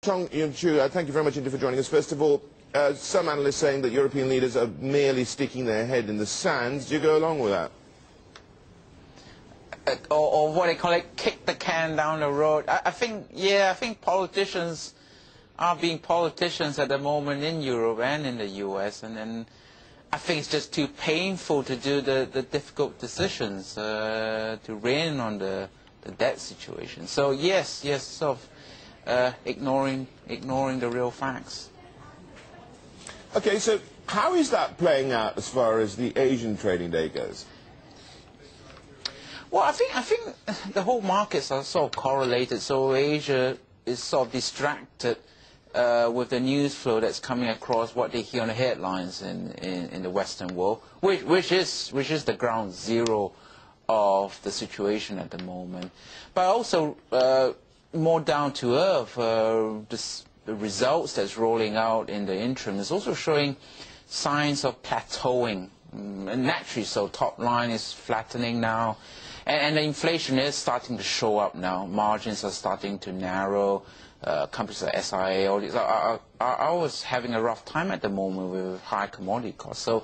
Chong Yoon-Chou, thank you very much indeed for joining us. First of all, some analysts saying that European leaders are merely sticking their head in the sand. Do you go along with that? Or what they call it, kick the can down the road. I think politicians are being politicians at the moment in Europe and in the US, and then I think it's just too painful to do the difficult decisions to rein on the debt situation. So yes, sort of ignoring the real facts. Okay, so how is that playing out as far as the Asian trading day goes? Well, I think the whole markets are sort of correlated. So Asia is sort of distracted with the news flow that's coming across what they hear on the headlines in the Western world, which is the ground zero of the situation at the moment. But also more down to earth, the results that's rolling out in the interim is also showing signs of plateauing. And naturally, so top line is flattening now. And the inflation is starting to show up now. Margins are starting to narrow. Companies like SIA, all these are always having a rough time at the moment with high commodity costs. So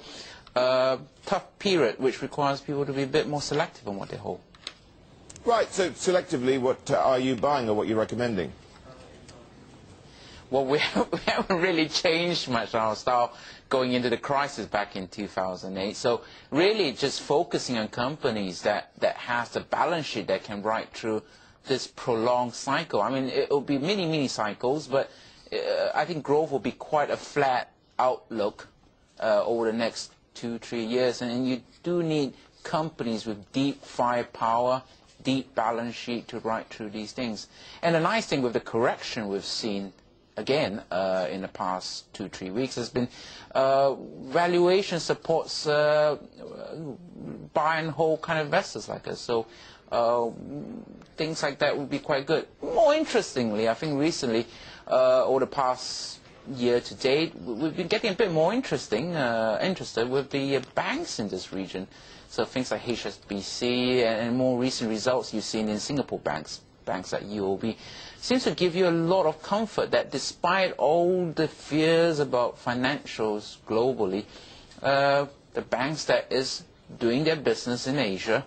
tough period, which requires people to be a bit more selective on what they hold. Right, so selectively, what are you buying or what you're recommending? Well, we haven't really changed much our style going into the crisis back in 2008. So really just focusing on companies that has the balance sheet that can ride through this prolonged cycle. I mean, it will be mini cycles, but I think growth will be quite a flat outlook over the next 2-3 years. And you do need companies with deep firepower, deep balance sheet to ride through these things. And the nice thing with the correction we've seen again in the past 2-3 weeks has been valuation supports buy and hold kind of investors like us. So things like that would be quite good. More interestingly, I think recently, over the past year to date, we've been getting a bit more interested with the banks in this region. So things like HSBC and more recent results you've seen in Singapore banks like UOB, seems to give you a lot of comfort that despite all the fears about financials globally, the banks that is doing their business in Asia,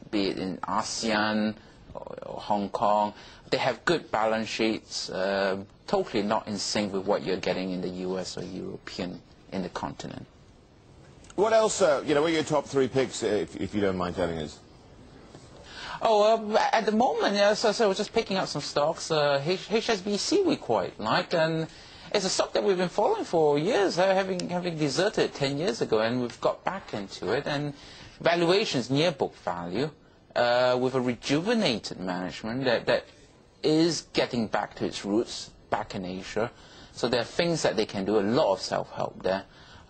be it in ASEAN or Hong Kong, they have good balance sheets, totally not in sync with what you're getting in the US or European in the continent. What else, what are your top 3 picks, if you don't mind telling us? Oh, at the moment, as I said, I was just picking up some stocks. HSBC we quite like, and it's a stock that we've been following for years, having deserted it 10 years ago, and we've got back into it. And valuations near book value, with a rejuvenated management that is getting back to its roots back in Asia. So there are things that they can do, a lot of self-help there.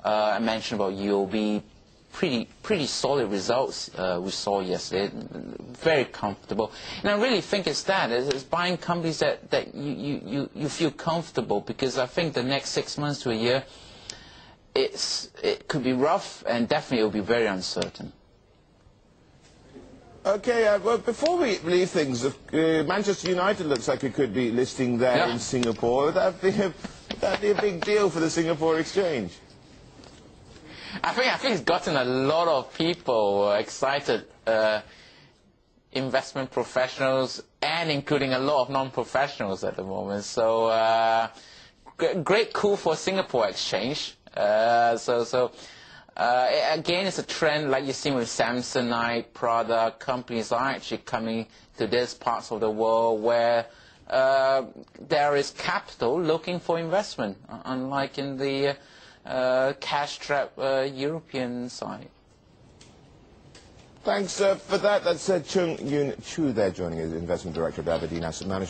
I mentioned about UOB. Pretty solid results we saw yesterday, very comfortable. And I really think it's buying companies that you feel comfortable, because I think the next 6 months to a year, it could be rough, and definitely it will be very uncertain. Okay, well, before we leave things, Manchester United looks like it could be listing there in Singapore. Would that be a big deal for the Singapore exchange? I think it's gotten a lot of people excited, investment professionals, and including a lot of non-professionals at the moment. So great coup for Singapore exchange. Again, it's a trend like you've seen with Samsonite, Prada. Companies are actually coming to these parts of the world where there is capital looking for investment, unlike in the cash-strapped European side. Thanks for that. That's Chong Yoon-Chou there joining us, Investment Director of Aberdeen Asset Management.